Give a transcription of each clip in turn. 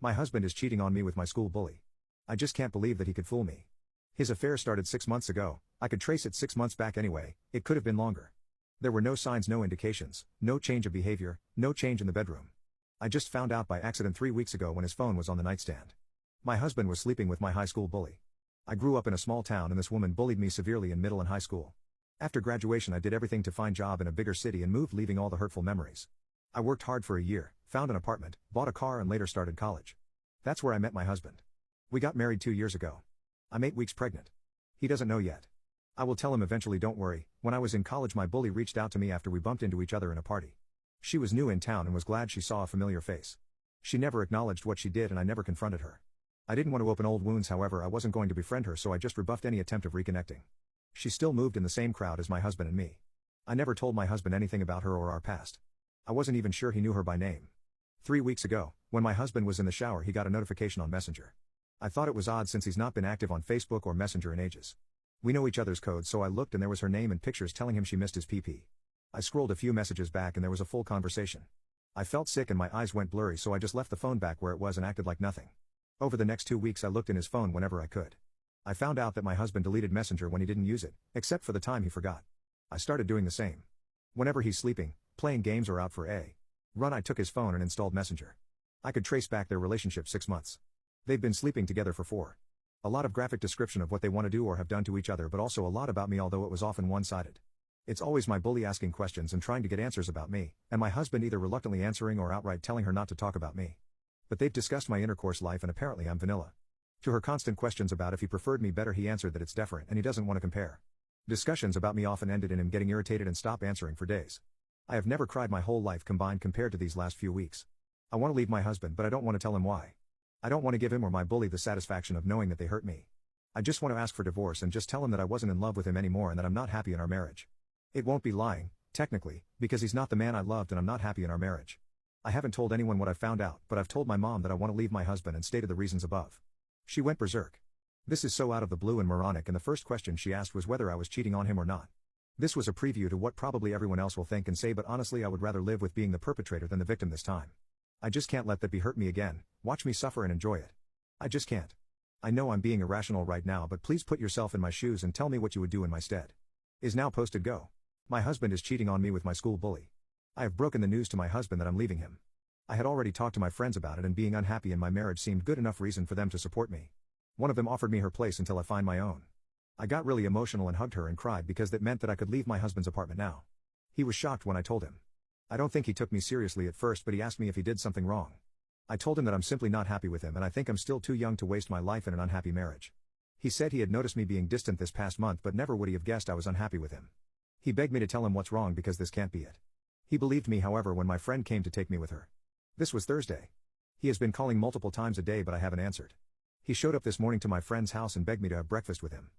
My husband is cheating on me with my school bully. I just can't believe that he could fool me. His affair started 6 months ago. I could trace it 6 months back anyway. It could have been longer. There were no signs, no indications, no change of behavior, no change in the bedroom. I just found out by accident 3 weeks ago when his phone was on the nightstand. My husband was sleeping with my high school bully. I grew up in a small town and this woman bullied me severely in middle and high school. After graduation I did everything to find job in a bigger city and moved, leaving all the hurtful memories. I worked hard for a year, found an apartment, bought a car and later started college. That's where I met my husband. We got married 2 years ago. I'm 8 weeks pregnant. He doesn't know yet. I will tell him eventually, don't worry. When I was in college my bully reached out to me after we bumped into each other in a party. She was new in town and was glad she saw a familiar face. She never acknowledged what she did and I never confronted her. I didn't want to open old wounds, however I wasn't going to befriend her, so I just rebuffed any attempt of reconnecting. She still moved in the same crowd as my husband and me. I never told my husband anything about her or our past. I wasn't even sure he knew her by name. 3 weeks ago, when my husband was in the shower he got a notification on Messenger. I thought it was odd since he's not been active on Facebook or Messenger in ages. We know each other's codes, so I looked and there was her name and pictures telling him she missed his PP. I scrolled a few messages back and there was a full conversation. I felt sick and my eyes went blurry, so I just left the phone back where it was and acted like nothing. Over the next 2 weeks I looked in his phone whenever I could. I found out that my husband deleted Messenger when he didn't use it, except for the time he forgot. I started doing the same. Whenever he's sleeping, playing games or out for a run I took his phone and installed Messenger. I could trace back their relationship 6 months. They've been sleeping together for 4. A lot of graphic description of what they want to do or have done to each other, but also a lot about me, although it was often one-sided. It's always my bully asking questions and trying to get answers about me, and my husband either reluctantly answering or outright telling her not to talk about me. But they've discussed my intercourse life and apparently I'm vanilla. To her constant questions about if he preferred me better he answered that it's different and he doesn't want to compare. Discussions about me often ended in him getting irritated and stop answering for days. I have never cried my whole life combined compared to these last few weeks. I want to leave my husband but I don't want to tell him why. I don't want to give him or my bully the satisfaction of knowing that they hurt me. I just want to ask for divorce and just tell him that I wasn't in love with him anymore and that I'm not happy in our marriage. It won't be lying, technically, because he's not the man I loved and I'm not happy in our marriage. I haven't told anyone what I found out, but I've told my mom that I want to leave my husband and stated the reasons above. She went berserk. This is so out of the blue and moronic, and the first question she asked was whether I was cheating on him or not. This was a preview to what probably everyone else will think and say, but honestly I would rather live with being the perpetrator than the victim this time. I just can't let that be hurt me again, watch me suffer and enjoy it. I just can't. I know I'm being irrational right now, but please put yourself in my shoes and tell me what you would do in my stead. Is now posted. Go. My husband is cheating on me with my school bully. I have broken the news to my husband that I'm leaving him. I had already talked to my friends about it, and being unhappy in my marriage seemed good enough reason for them to support me. One of them offered me her place until I find my own. I got really emotional and hugged her and cried because that meant that I could leave my husband's apartment now. He was shocked when I told him. I don't think he took me seriously at first, but he asked me if he did something wrong. I told him that I'm simply not happy with him and I think I'm still too young to waste my life in an unhappy marriage. He said he had noticed me being distant this past month, but never would he have guessed I was unhappy with him. He begged me to tell him what's wrong because this can't be it. He believed me, however, when my friend came to take me with her. This was Thursday. He has been calling multiple times a day but I haven't answered. He showed up this morning to my friend's house and begged me to have breakfast with him.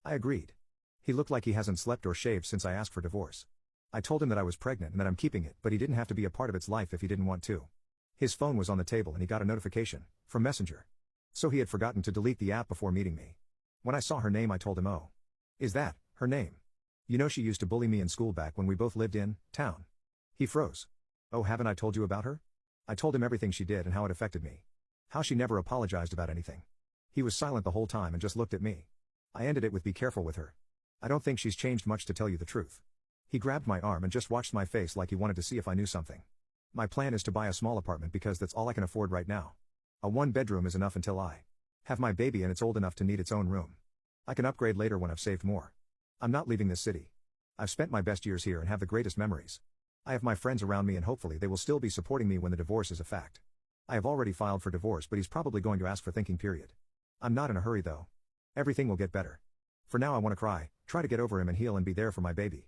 I agreed. He looked like he hasn't slept or shaved since I asked for divorce. I told him that I was pregnant and that I'm keeping it, but he didn't have to be a part of its life if he didn't want to. His phone was on the table and he got a notification from Messenger. So he had forgotten to delete the app before meeting me. When I saw her name I told him, oh. Is that her name? You know, she used to bully me in school back when we both lived in town. He froze. Oh, haven't I told you about her? I told him everything she did and how it affected me. How she never apologized about anything. He was silent the whole time and just looked at me. I ended it with, be careful with her. I don't think she's changed much, to tell you the truth. He grabbed my arm and just watched my face like he wanted to see if I knew something. My plan is to buy a small apartment because that's all I can afford right now. A 1-bedroom is enough until I have my baby and it's old enough to need its own room. I can upgrade later when I've saved more. I'm not leaving this city. I've spent my best years here and have the greatest memories. I have my friends around me and hopefully they will still be supporting me when the divorce is a fact. I have already filed for divorce, but he's probably going to ask for thinking period. I'm not in a hurry though. Everything will get better. For now I want to cry, try to get over him and heal and be there for my baby.